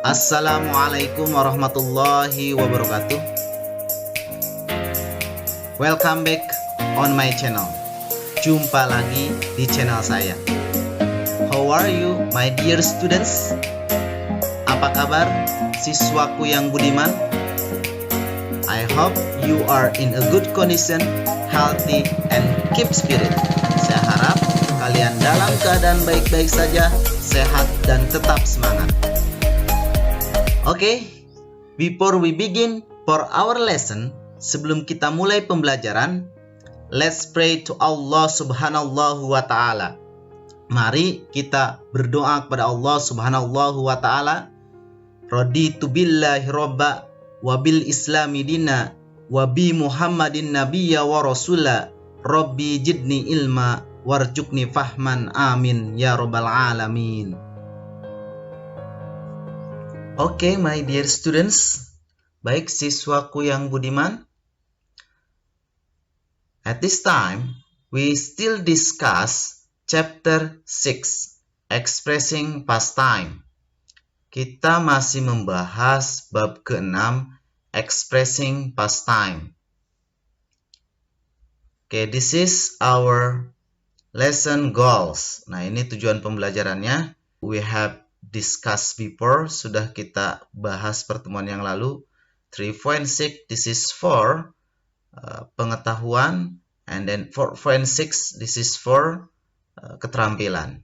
Assalamualaikum warahmatullahi wabarakatuh. Welcome back on my channel. Jumpa lagi di channel saya. How are you, my dear students? Apa kabar siswaku yang budiman? I hope you are in a good condition, healthy, and keep spirit. Saya harap kalian dalam keadaan baik-baik saja, sehat, dan tetap semangat. Okay, before we begin for our lesson, sebelum kita mulai pembelajaran, let's pray to Allah Subhanahu wa Ta'ala. Mari kita berdoa kepada Allah Subhanahu wa Ta'ala. Raditu billahi robba wa bil islami dina wa bi Muhammadin nabiyya wa rasula Rabbi jidni ilma warjukni fahman amin ya rabbal alamin. Oke, my dear students, baik siswaku yang budiman. At this time, we still discuss chapter 6, expressing past time. Kita masih membahas bab ke-6, expressing past time. Oke, this is our lesson goals. Nah, ini tujuan pembelajarannya. We have discussed before, sudah kita bahas pertemuan yang lalu. 3.6, this is for pengetahuan, and then 4.6, this is for keterampilan.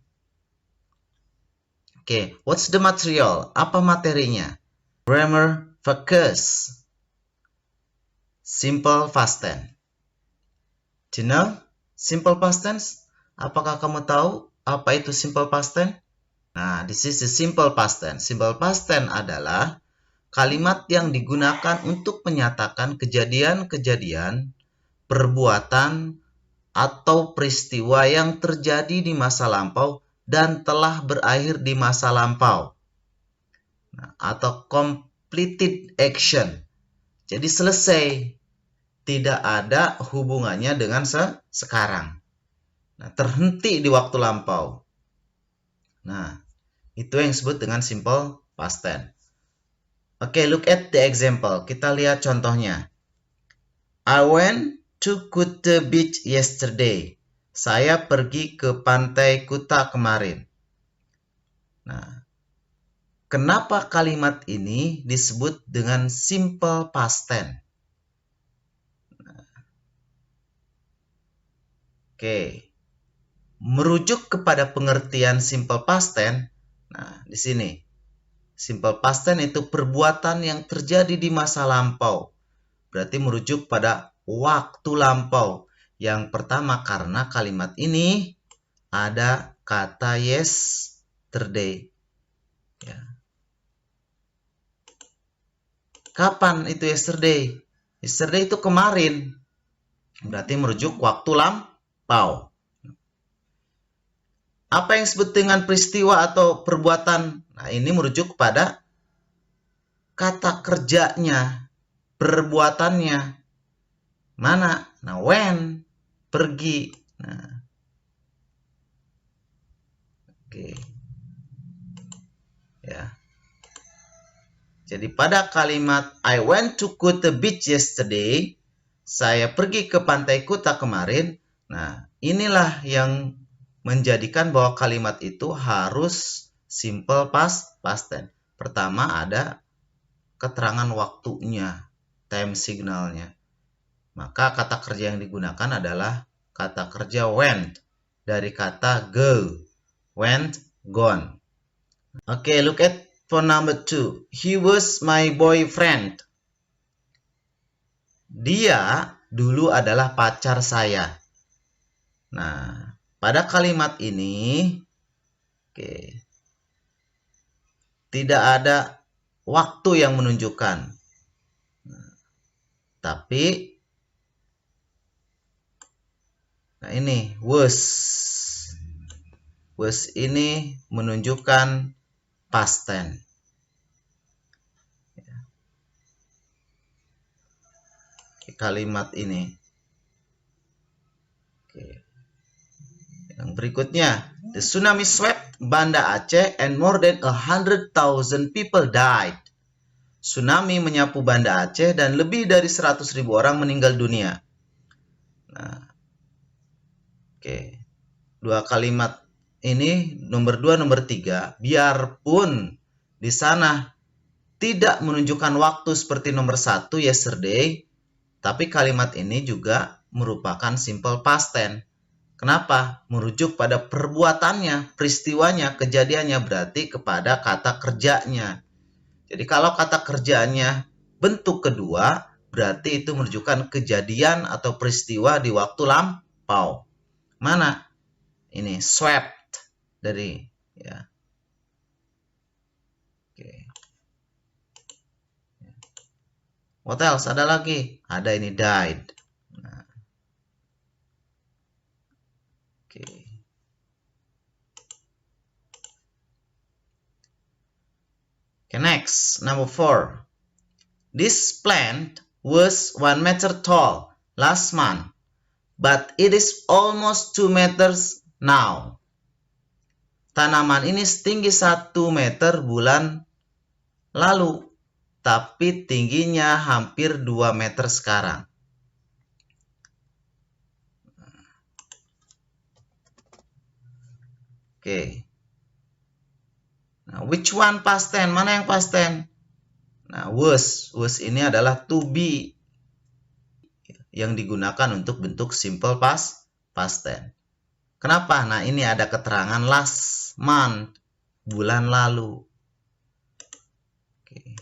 Oke, what's the material? Apa materinya? Grammar focus, simple past tense. Do you know simple past tense? Apakah kamu tahu apa itu simple past tense? Nah, this is the simple past tense. Simple past tense adalah kalimat yang digunakan untuk menyatakan kejadian-kejadian, perbuatan, atau peristiwa yang terjadi di masa lampau dan telah berakhir di masa lampau. Nah, atau completed action. Jadi selesai. Tidak ada hubungannya dengan sekarang. Nah, terhenti di waktu lampau. Nah, itu yang disebut dengan simple past tense. Oke, look at the example. Kita lihat contohnya. I went to Kuta Beach yesterday. Saya pergi ke pantai Kuta kemarin. Nah, kenapa kalimat ini disebut dengan simple past tense? Nah, oke. Merujuk kepada pengertian simple past tense, nah di sini simple past tense itu perbuatan yang terjadi di masa lampau. Berarti merujuk pada waktu lampau. Yang pertama karena kalimat ini ada kata yesterday. Ya. Kapan itu yesterday? Yesterday itu kemarin. Berarti merujuk waktu lampau. Apa yang disebut dengan peristiwa atau perbuatan? Nah, ini merujuk kepada kata kerjanya, perbuatannya. Mana? Nah, when, pergi. Nah, oke. Ya. Jadi pada kalimat I went to Kuta Beach yesterday, saya pergi ke pantai Kuta kemarin. Nah, inilah yang menjadikan bahwa kalimat itu harus simple past tense. Pertama ada keterangan waktunya, time signalnya. Maka kata kerja yang digunakan adalah kata kerja went, dari kata go, went, gone. Oke, look at for number 2. He was my boyfriend. Dia dulu adalah pacar saya. Nah, pada kalimat ini, tidak ada waktu yang menunjukkan. Tapi, nah ini, was. Was ini menunjukkan past tense. Kalimat ini. Yang berikutnya, The tsunami swept Banda Aceh and more than 100,000 people died. Tsunami menyapu Banda Aceh dan lebih dari 100.000 orang meninggal dunia. Nah, oke. Dua kalimat ini, nomor 2, nomor 3, biarpun di sana tidak menunjukkan waktu seperti nomor 1, yesterday, tapi kalimat ini juga merupakan simple past tense. Kenapa? Merujuk pada perbuatannya, peristiwanya, kejadiannya, berarti kepada kata kerjanya. Jadi kalau kata kerjanya bentuk kedua, berarti itu menunjukkan kejadian atau peristiwa di waktu lampau. Mana? Ini swept dari ya. Oke. What else? Ada lagi? Ada ini died. Nah. Oke. Okay, next, number 4. This plant was 1 meter tall last month, but it is almost 2 meters now. Tanaman ini setinggi 1 meter bulan lalu, tapi tingginya hampir 2 meter sekarang. Oke. Nah, which one past tense? Mana yang past tense? Nah, was ini adalah to be yang digunakan untuk bentuk simple past tense. Kenapa? Nah, ini ada keterangan last month, bulan lalu. Oke.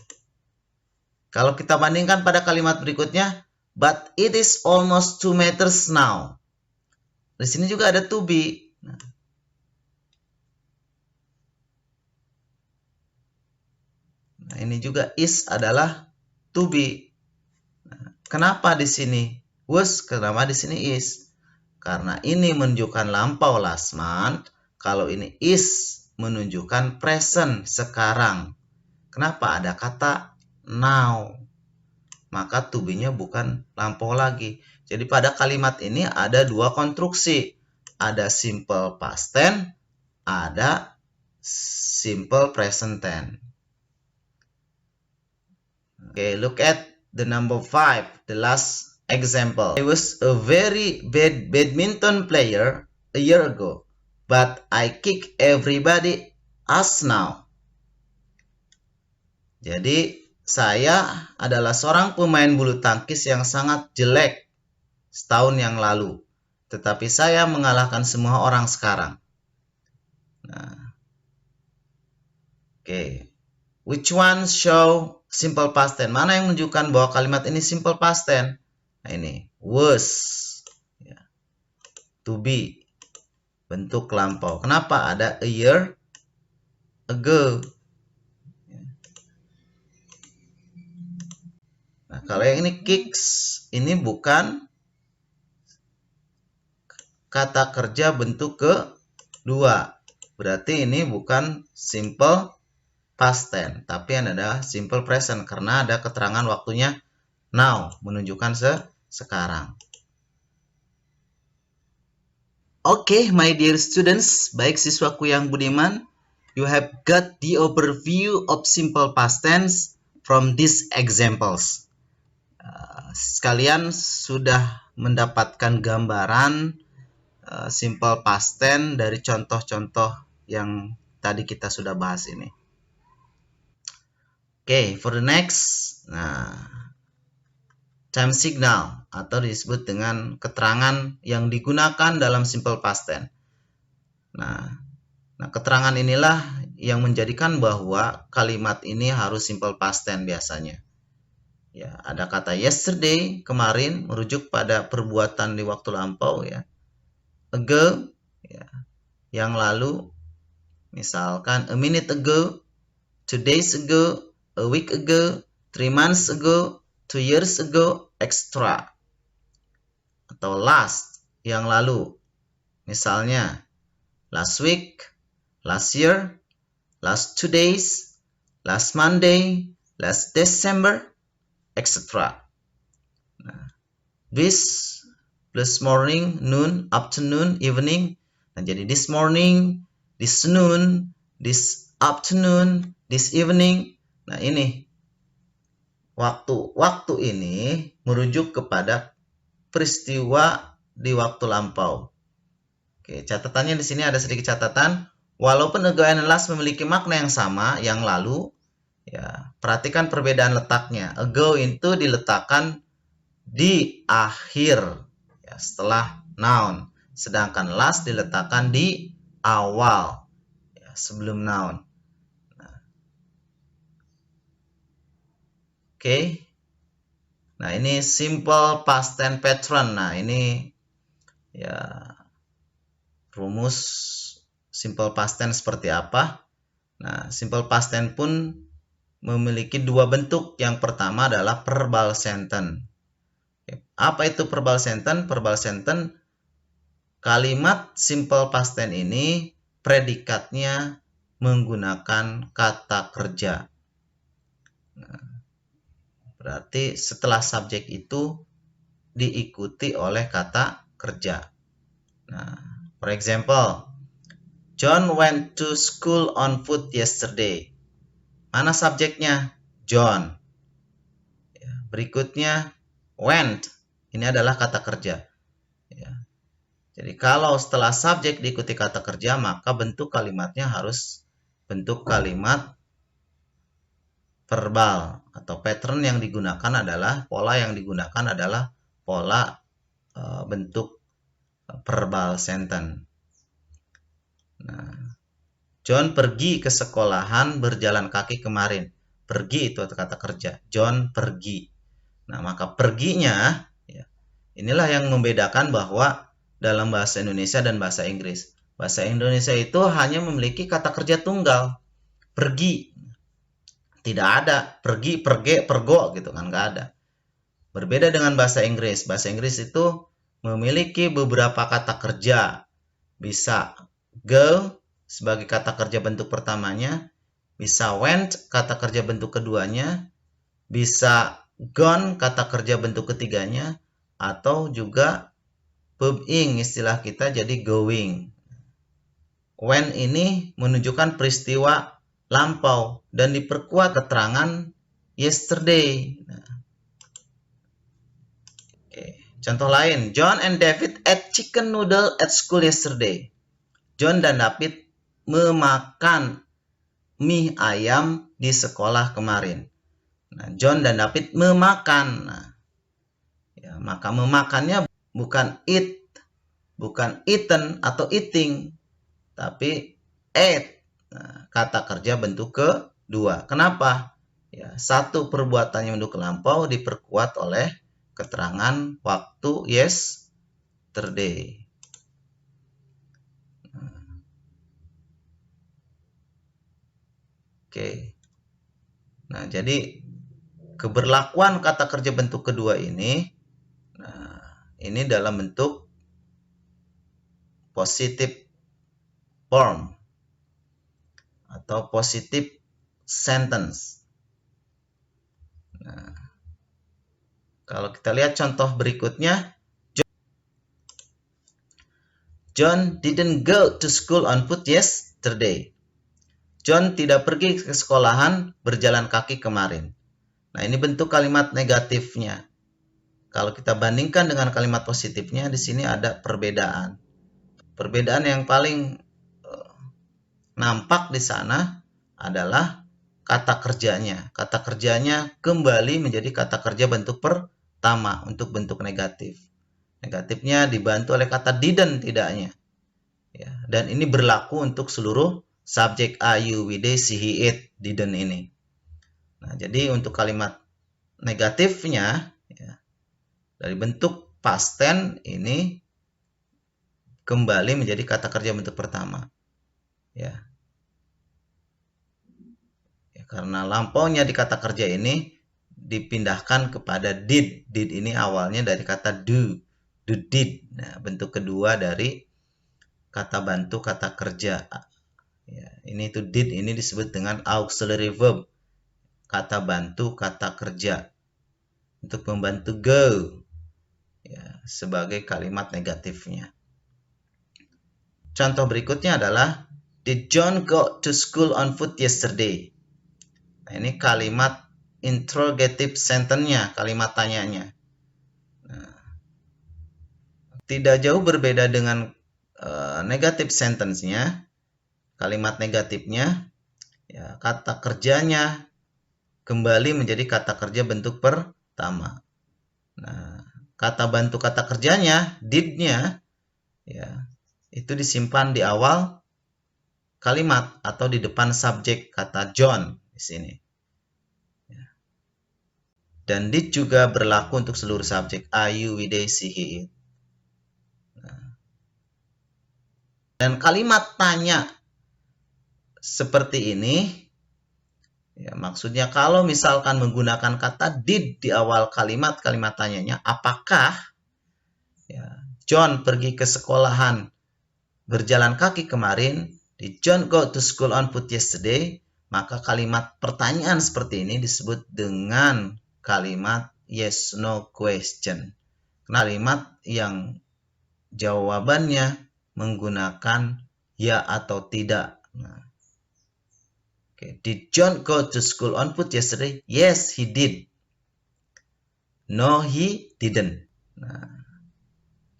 Kalau kita bandingkan pada kalimat berikutnya, but it is almost 2 meters now. Di sini juga ada to be. Nah, ini juga is adalah to be. Nah, kenapa di sini was? Kenapa di sini is? Karena ini menunjukkan lampau last month. Kalau ini is menunjukkan present sekarang. Kenapa? Ada kata now. Maka to be-nya bukan lampau lagi. Jadi pada kalimat ini ada 2 konstruksi. Ada simple past tense, ada simple present tense. Okay, look at the number 5, the last example. I was a very bad badminton player a year ago, but I kick everybody ass now. Jadi, saya adalah seorang pemain bulu tangkis yang sangat jelek setahun yang lalu, tetapi saya mengalahkan semua orang sekarang. Nah, okay. Which one show simple past tense? Mana yang menunjukkan bahwa kalimat ini simple past tense? Nah, ini was, ya. To be, bentuk lampau. Kenapa? Ada a year ago. Nah, kalau yang ini kicks, ini bukan kata kerja bentuk kedua. Berarti ini bukan simple past tense, tapi ada simple present karena ada keterangan waktunya now, menunjukkan sekarang. Oke, my dear students, baik siswaku yang budiman, you have got the overview of simple past tense from these examples. Sekalian sudah mendapatkan gambaran simple past tense dari contoh-contoh yang tadi kita sudah bahas ini. Oke, for the next, time signal atau disebut dengan keterangan yang digunakan dalam simple past tense. Nah, keterangan inilah yang menjadikan bahwa kalimat ini harus simple past tense biasanya. Ya, ada kata yesterday, kemarin, merujuk pada perbuatan di waktu lampau, ya. Ago, ya, yang lalu, misalkan a minute ago, 2 days ago, a week ago, 3 months ago, 2 years ago, extra. Atau last, yang lalu. Misalnya, last week, last year, last 2 days, last Monday, last December, etc. This plus morning, noon, afternoon, evening, Nah, jadi this morning, this noon, this afternoon, this evening. Nah, ini waktu ini merujuk kepada peristiwa di waktu lampau. Oke, catatannya di sini ada sedikit catatan. Walaupun ago and last memiliki makna yang sama, yang lalu, ya, perhatikan perbedaan letaknya. Ago itu diletakkan di akhir, ya, setelah noun. Sedangkan last diletakkan di awal, ya, sebelum noun. Nah, oke. Nah, ini simple past tense pattern. Nah, ini ya rumus simple past tense seperti apa. Nah, simple past tense pun memiliki dua bentuk. Yang pertama adalah verbal sentence. Apa itu verbal sentence? Verbal sentence, kalimat simple past tense ini predikatnya menggunakan kata kerja. Nah, berarti setelah subjek itu diikuti oleh kata kerja. Nah, for example, John went to school on foot yesterday. Mana subjeknya? John. Berikutnya, went. Ini adalah kata kerja. Ya. Jadi kalau setelah subjek diikuti kata kerja, maka bentuk kalimatnya harus bentuk kalimat verbal. Atau pattern yang digunakan adalah, pola yang digunakan adalah pola bentuk verbal sentence. Nah, John pergi ke sekolahan berjalan kaki kemarin. Pergi itu kata kerja. John pergi. Nah, maka perginya, ya, inilah yang membedakan bahwa dalam bahasa Indonesia dan bahasa Inggris. Bahasa Indonesia itu hanya memiliki kata kerja tunggal. Pergi. Tidak ada pergi, pergi, pergo gitu kan, nggak ada. Berbeda dengan bahasa Inggris. Bahasa Inggris itu memiliki beberapa kata kerja. Bisa go sebagai kata kerja bentuk pertamanya, bisa went kata kerja bentuk keduanya, bisa gone kata kerja bentuk ketiganya, atau juga verb-ing istilah kita jadi going. When ini menunjukkan peristiwa lampau dan diperkuat keterangan yesterday. Nah, contoh lain, John and David ate chicken noodle at school yesterday. John dan David memakan mie ayam di sekolah kemarin. Nah, John dan David memakan. Nah, ya, maka memakannya bukan eat, bukan eaten atau eating, tapi ate. Nah, kata kerja bentuk kedua. Kenapa? Ya, satu perbuatannya bentuk lampau diperkuat oleh keterangan waktu yesterday. Oke. Nah, jadi keberlakuan kata kerja bentuk kedua ini, nah, ini dalam bentuk positive form atau positive sentence. Nah, kalau kita lihat contoh berikutnya, John didn't go to school on foot yesterday. John tidak pergi ke sekolahan berjalan kaki kemarin. Nah, ini bentuk kalimat negatifnya. Kalau kita bandingkan dengan kalimat positifnya, di sini ada perbedaan. Perbedaan yang paling nampak di sana adalah kata kerjanya. Kata kerjanya kembali menjadi kata kerja bentuk pertama untuk bentuk negatif. Negatifnya dibantu oleh kata didn't tidaknya. Ya, dan ini berlaku untuk seluruh subjek I, you, we, they, she, he, it, didn't ini. Nah, jadi untuk kalimat negatifnya, ya, dari bentuk past tense ini kembali menjadi kata kerja bentuk pertama. Ya. Ya, karena lampaunya di kata kerja ini dipindahkan kepada did. Did ini awalnya dari kata do did. Nah, bentuk kedua dari kata bantu kata kerja. Ya, ini itu did, ini disebut dengan auxiliary verb. Kata bantu kata kerja. Untuk membantu go. Ya, sebagai kalimat negatifnya. contoh berikutnya adalah, Did John go to school on foot yesterday? Nah, ini kalimat interrogative sentence-nya, kalimat tanyanya. Nah, tidak jauh berbeda dengan negative sentence-nya, kalimat negatifnya, ya, kata kerjanya kembali menjadi kata kerja bentuk pertama. Nah, kata bantu kata kerjanya, did-nya, ya, itu disimpan di awal kalimat atau di depan subjek kata John di sini. Dan did juga berlaku untuk seluruh subjek I, you, we, they, she, he, it. Dan kalimat tanya seperti ini, ya, maksudnya kalau misalkan menggunakan kata did di awal kalimat tanyanya, apakah, ya, John pergi ke sekolahan berjalan kaki kemarin? Did John go to school on foot yesterday? Maka kalimat pertanyaan seperti ini disebut dengan kalimat yes no question. Kalimat yang jawabannya menggunakan ya atau tidak. Nah, did John go to school on foot yesterday? Yes, he did. No, he didn't. Nah,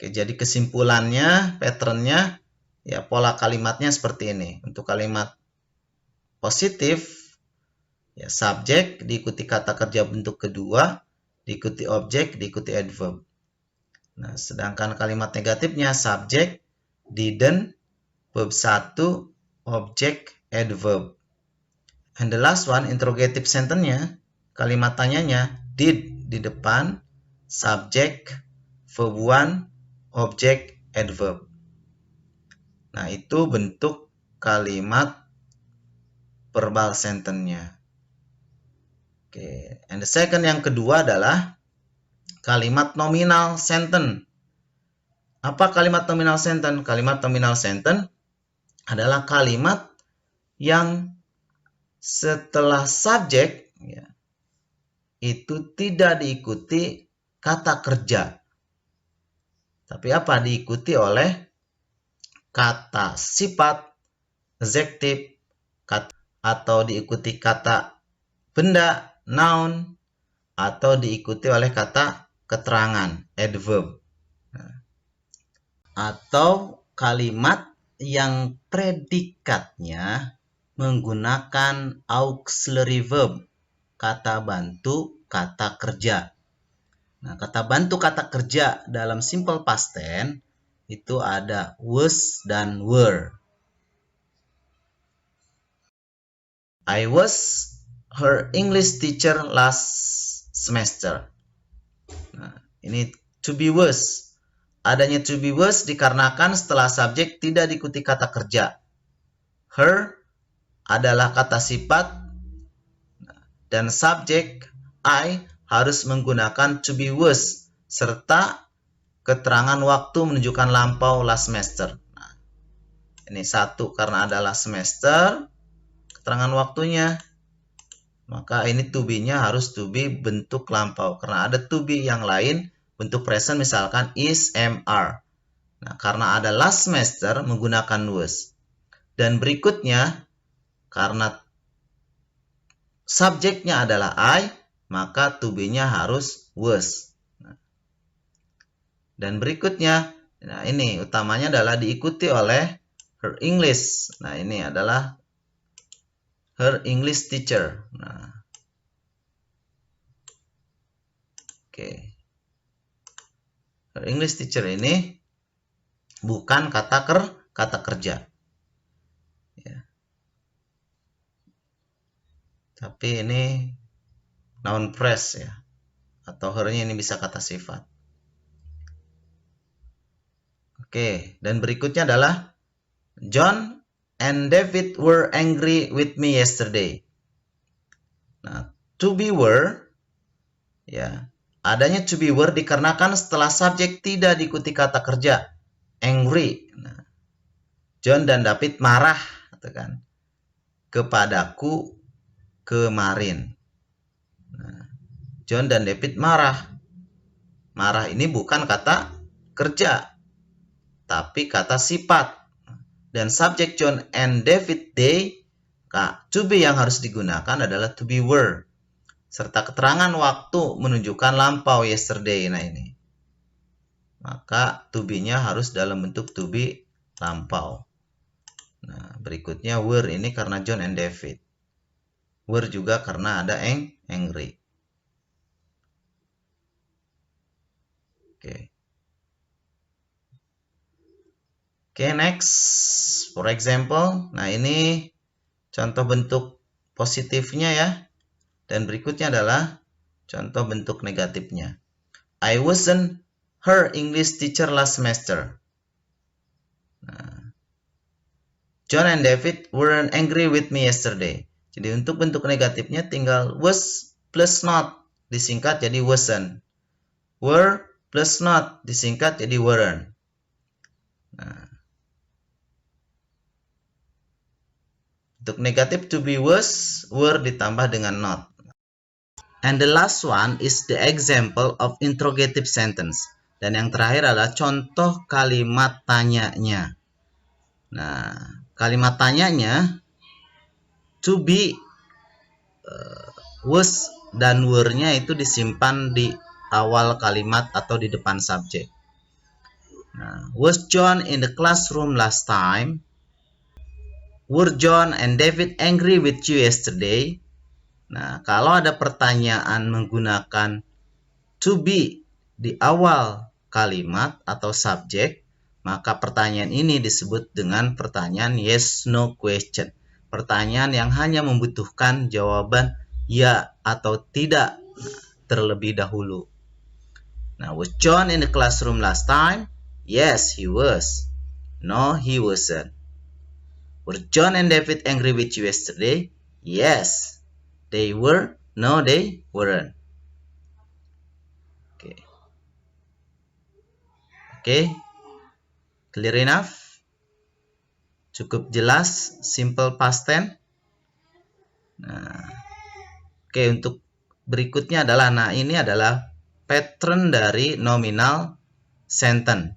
jadi kesimpulannya, patternnya, ya, pola kalimatnya seperti ini. Untuk kalimat positif, ya, subjek diikuti kata kerja bentuk kedua, diikuti objek, diikuti adverb. Nah, sedangkan kalimat negatifnya subjek, didn't, verb 1, objek, adverb. And the last one, interrogative sentence-nya, kalimat tanyanya, did di depan, subjek, verb 1, objek, adverb. Nah, itu bentuk kalimat verbal sentence-nya. Oke, and the second, yang kedua adalah kalimat nominal sentence. Apa kalimat nominal sentence? Kalimat nominal sentence adalah kalimat yang setelah subjek, ya, itu tidak diikuti kata kerja. Tapi apa? Diikuti oleh kata sifat, adjektif, atau diikuti kata benda, noun, atau diikuti oleh kata keterangan, adverb. Atau kalimat yang predikatnya menggunakan auxiliary verb, kata bantu kata kerja. Nah, kata bantu kata kerja dalam simple past tense itu ada was dan were. I was her English teacher last semester. Nah, ini to be was. Adanya to be was dikarenakan setelah subjek tidak diikuti kata kerja. Her adalah kata sifat dan subjek I harus menggunakan to be was serta keterangan waktu menunjukkan lampau last semester. Nah, ini satu karena adalah semester, keterangan waktunya, maka ini to be-nya harus to be bentuk lampau. Karena ada to be yang lain bentuk present, misalkan is, am, are. Nah, karena ada last semester menggunakan was. Dan berikutnya, karena subjeknya adalah I, maka to be-nya harus was. Dan berikutnya, nah ini utamanya adalah diikuti oleh her English. Nah, ini adalah her English teacher. Nah, oke. Her English teacher ini bukan kata kerja. Ya. Tapi ini noun phrase, ya. Atau her-nya ini bisa kata sifat. Oke, dan berikutnya adalah John and David were angry with me yesterday. Nah, to be were, ya, adanya to be were dikarenakan setelah subjek tidak diikuti kata kerja, angry. Nah, John dan David marah, kan, kepadaku kemarin. Nah, John dan David marah. Marah ini bukan kata kerja, tapi kata sifat. dan subjek John and David they, to be yang harus digunakan adalah to be were. Serta keterangan waktu menunjukkan lampau yesterday. Nah ini. Maka to be-nya harus dalam bentuk to be lampau. Nah, berikutnya were ini karena John and David. Were juga karena ada angry. Oke. Oke, next. For example, nah ini contoh bentuk positifnya ya. Dan berikutnya adalah contoh bentuk negatifnya. I wasn't her English teacher last semester. Nah, John and David weren't angry with me yesterday. Jadi untuk bentuk negatifnya tinggal was plus not disingkat jadi wasn't. Were plus not disingkat jadi weren't. Nah, untuk negatif to be was, were ditambah dengan not. And the last one is the example of interrogative sentence. Dan yang terakhir adalah contoh kalimat tanyanya. Nah, kalimat tanyanya to be, was dan were-nya itu disimpan di awal kalimat atau di depan subjek. Nah, was John in the classroom last time? Were John and David angry with you yesterday? Nah, kalau ada pertanyaan menggunakan to be di awal kalimat atau subjek, maka pertanyaan ini disebut dengan pertanyaan yes no question. Pertanyaan yang hanya membutuhkan jawaban ya atau tidak terlebih dahulu. Nah, was John in the classroom last time? Yes, he was. No, he wasn't. Were John and David angry with you yesterday? Yes, they were. No, they weren't. Oke. Clear enough? Cukup jelas, simple past tense. Nah, oke, untuk berikutnya adalah, nah ini adalah pattern dari nominal sentence.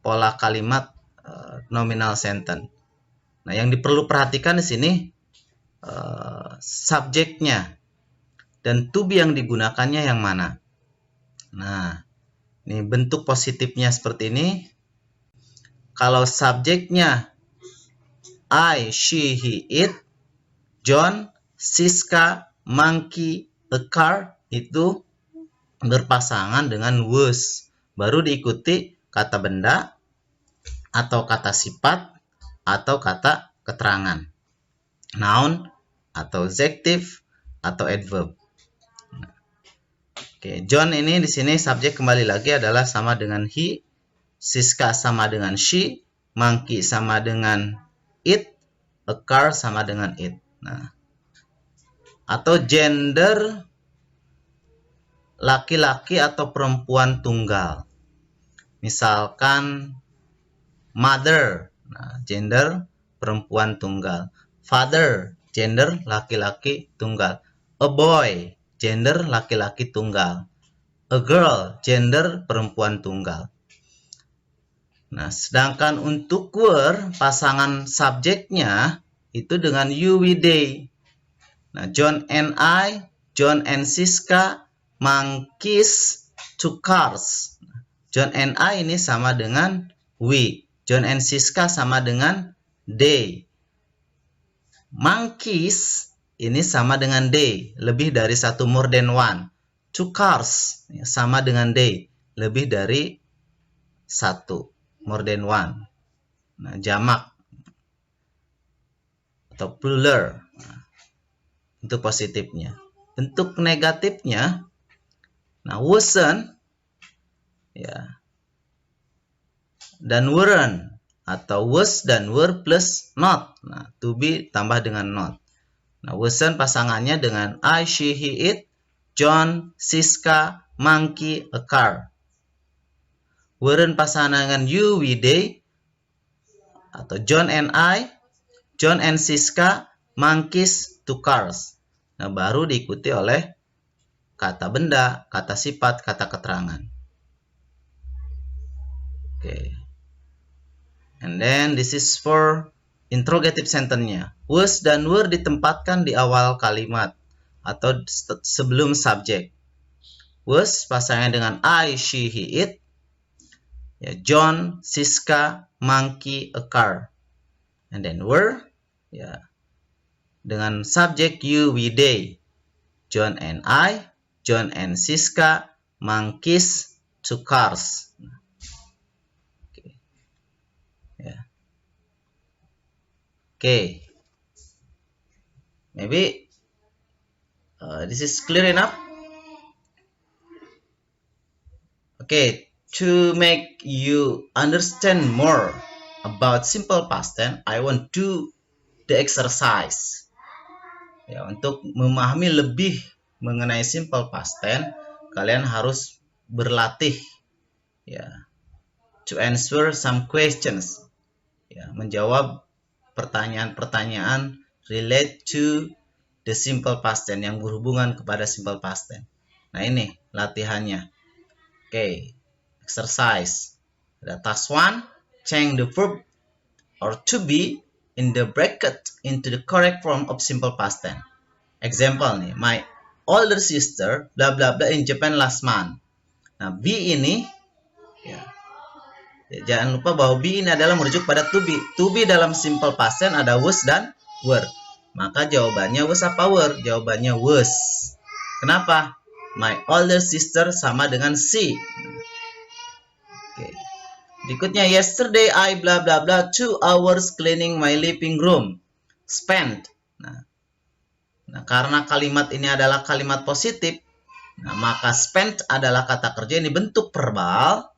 Pola kalimat nominal sentence. Nah, yang perlu perhatikan di sini subjeknya dan to be yang digunakannya yang mana. Nah, ini bentuk positifnya seperti ini. Kalau subjeknya I, she, he, it, John, Siska, monkey, a car itu berpasangan dengan was. Baru diikuti kata benda atau kata sifat atau kata keterangan. Noun atau adjective atau adverb. Oke, John ini di sini subjek kembali lagi adalah sama dengan he, Siska sama dengan she, monkey sama dengan it, a car sama dengan it. Nah, atau gender laki-laki atau perempuan tunggal. Misalkan mother, nah, gender perempuan tunggal. Father, gender laki-laki tunggal. A boy, gender laki-laki tunggal. A girl, gender perempuan tunggal. Nah, sedangkan untuk were, pasangan subjeknya itu dengan you, we, they. Nah, John and I, John and Siska, monkeys, two cars. John and I ini sama dengan we. John and Siska sama dengan they. Monkeys ini sama dengan they. Lebih dari satu, more than one. Two cars sama dengan they. Lebih dari satu. More than one. Nah, jamak atau plural. Nah, itu positifnya. Bentuk negatifnya, nah wasn't ya, dan weren't atau was dan were plus not. Nah, to be tambah dengan not. Nah, wasn't pasangannya dengan I, she, he, it, John, Siska, monkey, a car. Weren't pasangan dengan you, we, they, atau John and I, John and Siska, monkeys, two cars. Nah, baru diikuti oleh kata benda, kata sifat, kata keterangan. Oke. And then this is for interrogative sentence-nya. Was dan were ditempatkan di awal kalimat atau sebelum subjek. Was pasangan dengan I, she, he, it. Ya, John, Siska, monkey, a car. And then were ya dengan subjek you, we, they. John and I, John and Siska, monkeys, two cars. Okay, maybe this is clear enough. Okay, to make you understand more about simple past tense, I want to do the exercise. Ya, untuk memahami lebih mengenai simple past tense, kalian harus berlatih ya, to answer some questions. Ya, menjawab pertanyaan-pertanyaan relate to the simple past tense yang berhubungan kepada simple past tense. Nah, ini latihannya. Oke, exercise. Ada task 1, change the verb or to be in the bracket into the correct form of simple past tense. Example nih, my older sister bla bla bla in Japan last month. Nah, be ini ya, jangan lupa bahwa be ini adalah merujuk pada to be. To be dalam simple past tense ada was dan were. Maka jawabannya was apa were? Jawabannya was. Kenapa? My older sister sama dengan she. Oke. Berikutnya, yesterday I bla bla bla 2 hours cleaning my living room. Spent. Nah, karena kalimat ini adalah kalimat positif, nah, maka spent adalah kata kerja ini bentuk verbal,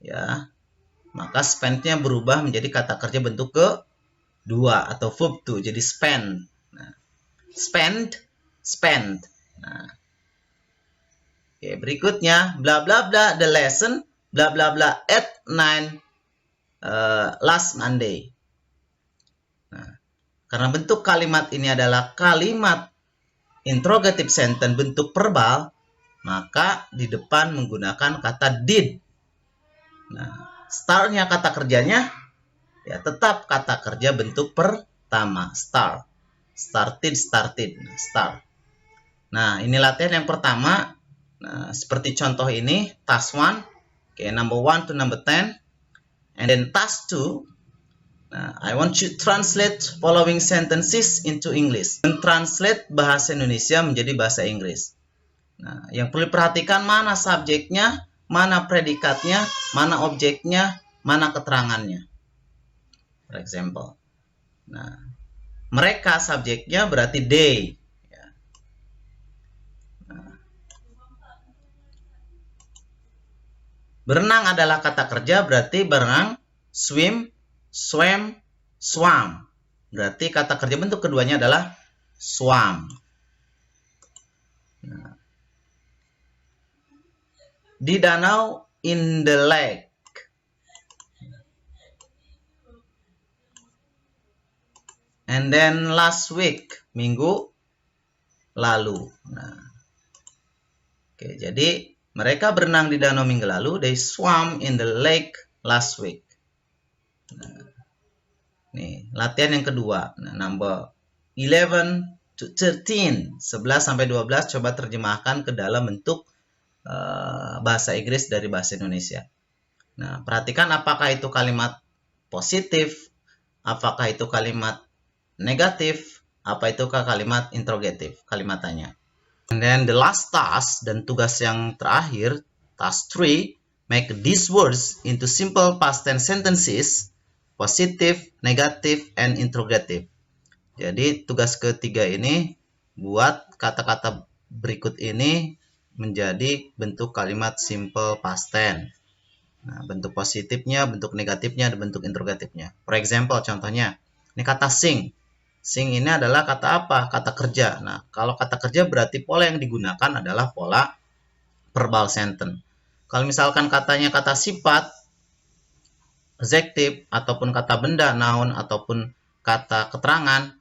ya. Maka spent-nya berubah menjadi kata kerja bentuk kedua atau verb to, jadi spend. Nah, spend, spend. Nah, oke, berikutnya bla bla bla the lesson bla bla bla at 9 last Monday. Nah, karena bentuk kalimat ini adalah kalimat interrogative sentence bentuk verbal, maka di depan menggunakan kata did. Nah, start-nya kata kerjanya ya tetap kata kerja bentuk pertama, start. Started, started. Nah, start. Nah, ini latihan yang pertama. Nah, seperti contoh ini, task 1. Oke, number 1 to number 10. And then task 2. Nah, I want you to translate following sentences into English. Mentranslate bahasa Indonesia menjadi bahasa Inggris. Nah, yang perlu diperhatikan mana subjeknya, mana predikatnya, mana objeknya, mana keterangannya. For example. Nah, mereka subjeknya berarti they. Nah, berenang adalah kata kerja berarti berenang, swim, swam, swam. Berarti kata kerja bentuk keduanya adalah swam. Nah, di danau, in the lake. And then last week, minggu lalu. Nah, oke, jadi mereka berenang di danau minggu lalu. They swam in the lake last week. Nah, nih, latihan yang kedua. Nah, number 11 to 13. 11 sampai 12 coba terjemahkan ke dalam bentuk bahasa Inggris dari bahasa Indonesia. Nah, perhatikan apakah itu kalimat positif, apakah itu kalimat negatif, apa itu kalimat interrogatif, kalimatannya. And then the last task dan tugas yang terakhir, task 3, make these words into simple past tense sentences, positive, negative, and interrogative. Jadi tugas ketiga ini buat kata-kata berikut ini menjadi bentuk kalimat simple past tense. Nah, bentuk positifnya, bentuk negatifnya, dan bentuk interrogatifnya. For example, contohnya, ini kata sing. Sing ini adalah kata apa? Kata kerja. Nah, kalau kata kerja berarti pola yang digunakan adalah pola verbal sentence. Kalau misalkan katanya kata sifat, adjective, ataupun kata benda, noun, ataupun kata keterangan,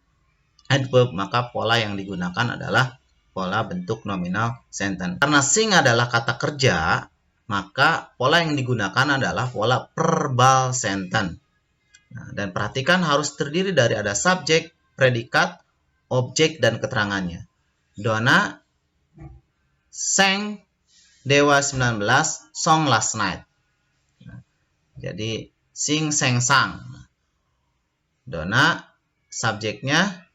adverb, maka pola yang digunakan adalah pola bentuk nominal sentence. Karena sing adalah kata kerja, maka pola yang digunakan adalah pola verbal sentence. Nah, dan perhatikan harus terdiri dari ada subjek, predikat, objek, dan keterangannya. Donna sang Dewa 19 song last night. Nah, jadi sing, sang, sang. Donna subjeknya,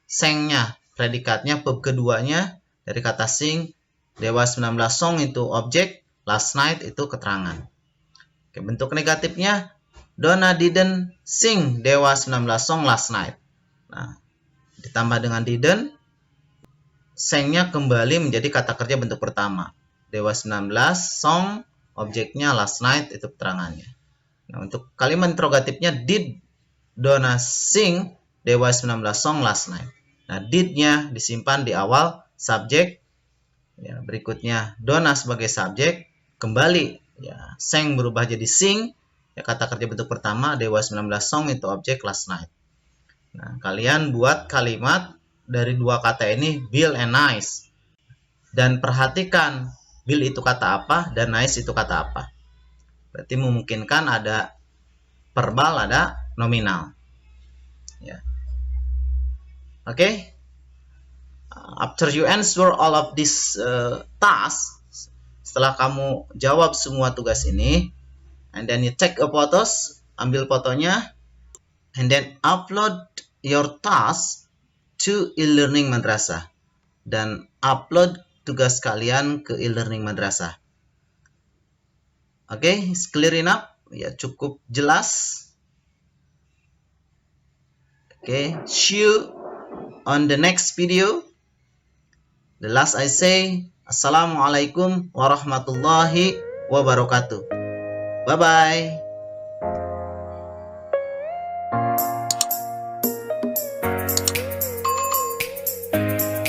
sengnya, predikatnya, verb keduanya dari kata sing, Dewa 19 song itu objek, last night itu keterangan. Oke, bentuk negatifnya, Donna didn't sing Dewa 19 song last night. Nah, ditambah dengan didn't, sengnya kembali menjadi kata kerja bentuk pertama. Dewa 19 song, objeknya last night itu keterangannya. Nah, untuk kalimat interrogatifnya, did Donna sing Dewa 19 song last night. Nah, did-nya disimpan di awal subjek. Ya, berikutnya Donna sebagai subjek, kembali ya, sang berubah jadi sing. Ya, kata kerja bentuk pertama, Dewa 19 song itu objek last night. Nah, kalian buat kalimat dari dua kata ini, Bill and nice. Dan perhatikan, Bill itu kata apa dan nice itu kata apa. Berarti memungkinkan ada verbal, ada nominal. Ya. Oke. After you answer all of these tasks, setelah kamu jawab semua tugas ini, and then you take a photos, ambil fotonya, and then upload your task to e-learning madrasah, dan upload tugas kalian ke e-learning madrasah. Oke, it's clear enough? Ya, cukup jelas. Oke, see you on the next video. The last I say, Assalamualaikum warahmatullahi wabarakatuh. Bye-bye.